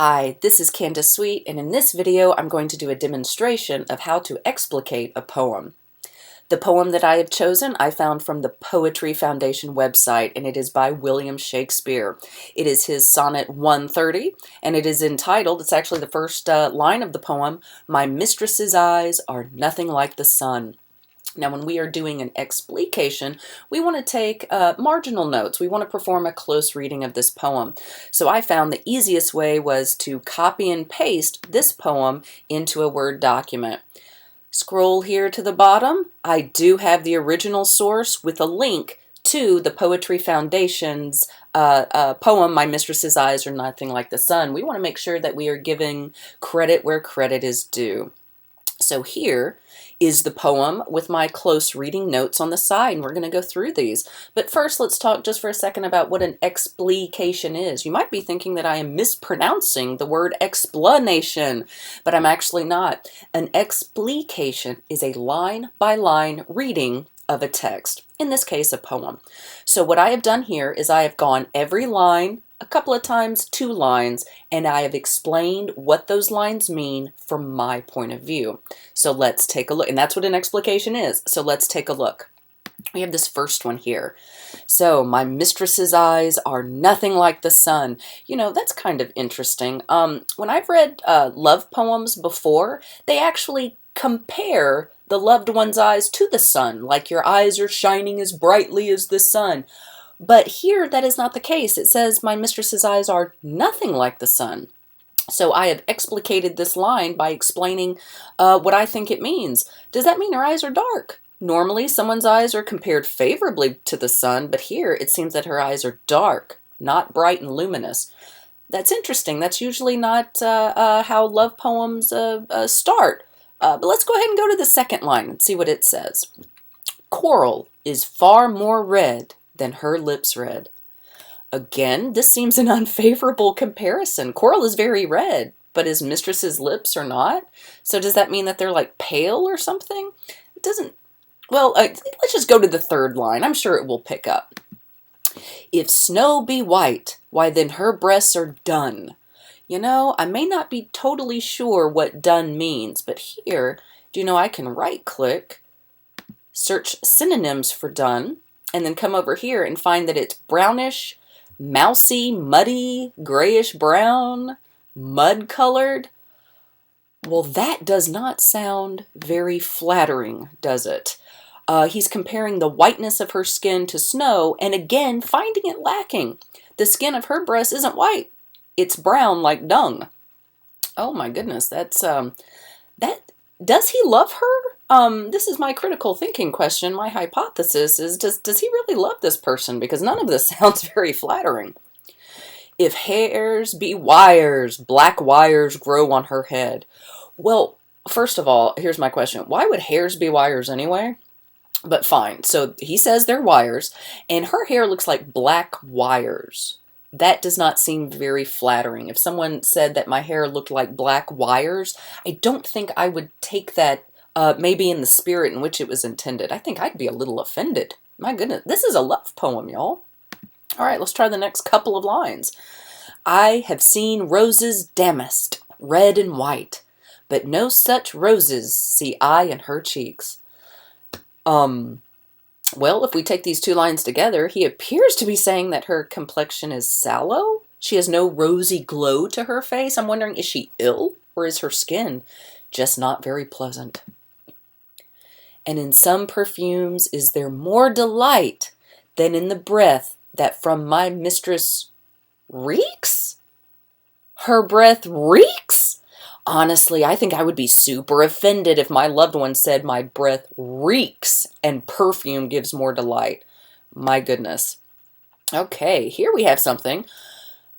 Hi, this is Candace Sweet, and in this video I'm going to do a demonstration of how to explicate a poem. The poem that I have chosen I found from the Poetry Foundation website, and it is by William Shakespeare. It is his sonnet 130, and it is entitled, it's actually the first line of the poem, "My mistress's eyes are nothing like the sun." Now, when we are doing an explication, we want to take marginal notes. We want to perform a close reading of this poem. So I found the easiest way was to copy and paste this poem into a Word document. Scroll here to the bottom. I do have the original source with a link to the Poetry Foundation's poem, "My Mistress's Eyes Are Nothing Like the Sun." We want to make sure that we are giving credit where credit is due. So here is the poem with my close reading notes on the side, and we're going to go through these. But first, let's talk just for a second about what an explication is. You might be thinking that I am mispronouncing the word explanation, but I'm actually not. An explication is a line-by-line reading of a text, in this case, a poem. So what I have done here is I have gone every line a couple of times, 2 lines, and I have explained what those lines mean from my point of view. So let's take a look, and that's what an explication is. So let's take a look. We have this first one here. So, "My mistress's eyes are nothing like the sun." You know, that's kind of interesting. When I've read love poems before, they actually compare the loved one's eyes to the sun, like your eyes are shining as brightly as the sun. But here, that is not the case. It says, "My mistress's eyes are nothing like the sun." So I have explicated this line by explaining what I think it means. Does that mean her eyes are dark? Normally, someone's eyes are compared favorably to the sun, but here it seems that her eyes are dark, not bright and luminous. That's interesting. That's usually not how love poems start. But let's go ahead and go to the second line and see what it says. "Coral is far more red than her lips red." Again, this seems an unfavorable comparison. Coral is very red, but his mistress's lips are not. So does that mean that they're like pale or something? It doesn't. Well, let's just go to the third line. I'm sure it will pick up. "If snow be white, why then her breasts are dun." You know, I may not be totally sure what dun means, but here, do you know I can right click, search synonyms for dun, and then come over here and find that it's brownish, mousy, muddy, grayish brown, mud colored. Well, that does not sound very flattering, does it? He's comparing the whiteness of her skin to snow, and again, finding it lacking. The skin of her breast isn't white. It's brown like dung. Oh my goodness, that's, does he love her? This is my critical thinking question. My hypothesis is, does he really love this person? Because none of this sounds very flattering. "If hairs be wires, black wires grow on her head." Well, first of all, here's my question. Why would hairs be wires anyway? But fine. So he says they're wires, and her hair looks like black wires. That does not seem very flattering. If someone said that my hair looked like black wires, I don't think I would take that maybe in the spirit in which it was intended. I think I'd be a little offended. My goodness, this is a love poem, y'all. All right, let's try the next couple of lines. "I have seen roses damasked, red and white, but no such roses see I in her cheeks." Well, if we take these 2 lines together, he appears to be saying that her complexion is sallow. She has no rosy glow to her face. I'm wondering, is she ill, or is her skin just not very pleasant? "And in some perfumes is there more delight than in the breath that from my mistress reeks?" Her breath reeks? Honestly, I think I would be super offended if my loved one said my breath reeks and perfume gives more delight. My goodness. Okay, here we have something.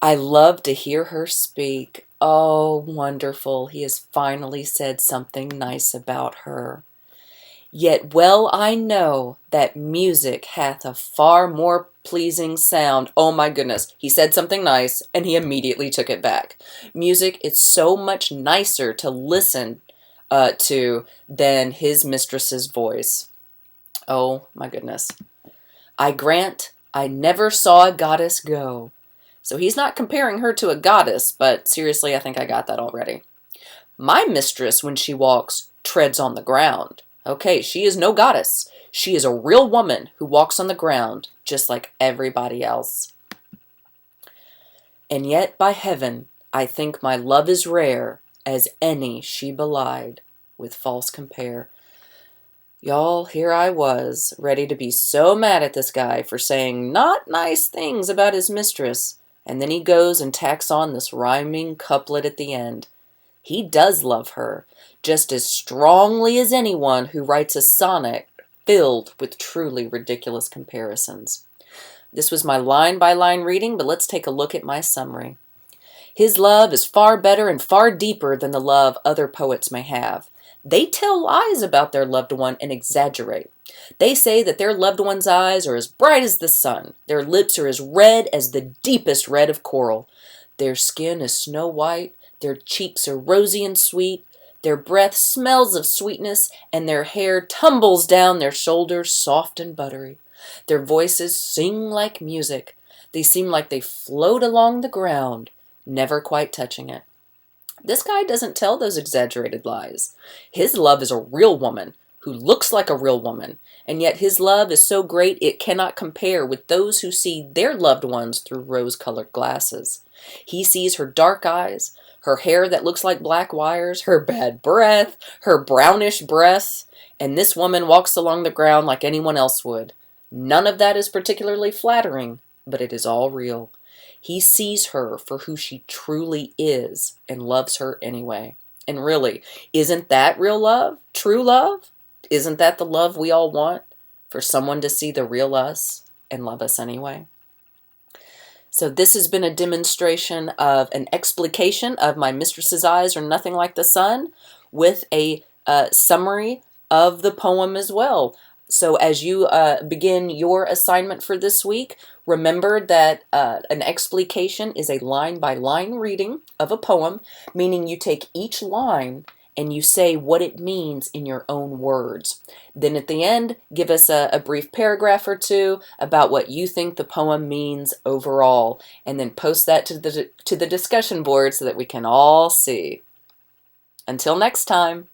"I love to hear her speak." Oh, wonderful. He has finally said something nice about her. "Yet well I know that music hath a far more pleasing sound." Oh my goodness, he said something nice and he immediately took it back. Music is so much nicer to listen to than his mistress's voice. Oh my goodness. "I grant I never saw a goddess go So he's not comparing her to a goddess, but seriously, I think I got that already. My mistress, when she walks, treads on the ground. Okay, she is no goddess. She is a real woman who walks on the ground, just like everybody else. And yet, by heaven, I think my love is rare, as any she belied, with false compare. Y'all, here I was, ready to be so mad at this guy for saying not nice things about his mistress, and then he goes and tacks on this rhyming couplet at the end. He does love her, just as strongly as anyone who writes a sonnet filled with truly ridiculous comparisons. This was my line-by-line reading, but let's take a look at my summary. His love is far better and far deeper than the love other poets may have. They tell lies about their loved one and exaggerate. They say that their loved one's eyes are as bright as the sun. Their lips are as red as the deepest red of coral. Their skin is snow white. Their cheeks are rosy and sweet. Their breath smells of sweetness, and their hair tumbles down their shoulders soft and buttery. Their voices sing like music. They seem like they float along the ground, never quite touching it. This guy doesn't tell those exaggerated lies. His love is a real woman who looks like a real woman, and yet his love is so great it cannot compare with those who see their loved ones through rose-colored glasses. He sees her dark eyes, her hair that looks like black wires, her bad breath, her brownish breath, and this woman walks along the ground like anyone else would. None of that is particularly flattering, but it is all real. He sees her for who she truly is and loves her anyway. And really, isn't that real love? True love? Isn't that the love we all want? For someone to see the real us and love us anyway? So this has been a demonstration of an explication of My Mistress's Eyes Are Nothing Like the Sun with a summary of the poem as well. So as you begin your assignment for this week, remember that an explication is a line-by-line reading of a poem, meaning you take each line and you say what it means in your own words. Then at the end, give us a brief paragraph or two about what you think the poem means overall, and then post that to the discussion board so that we can all see. Until next time.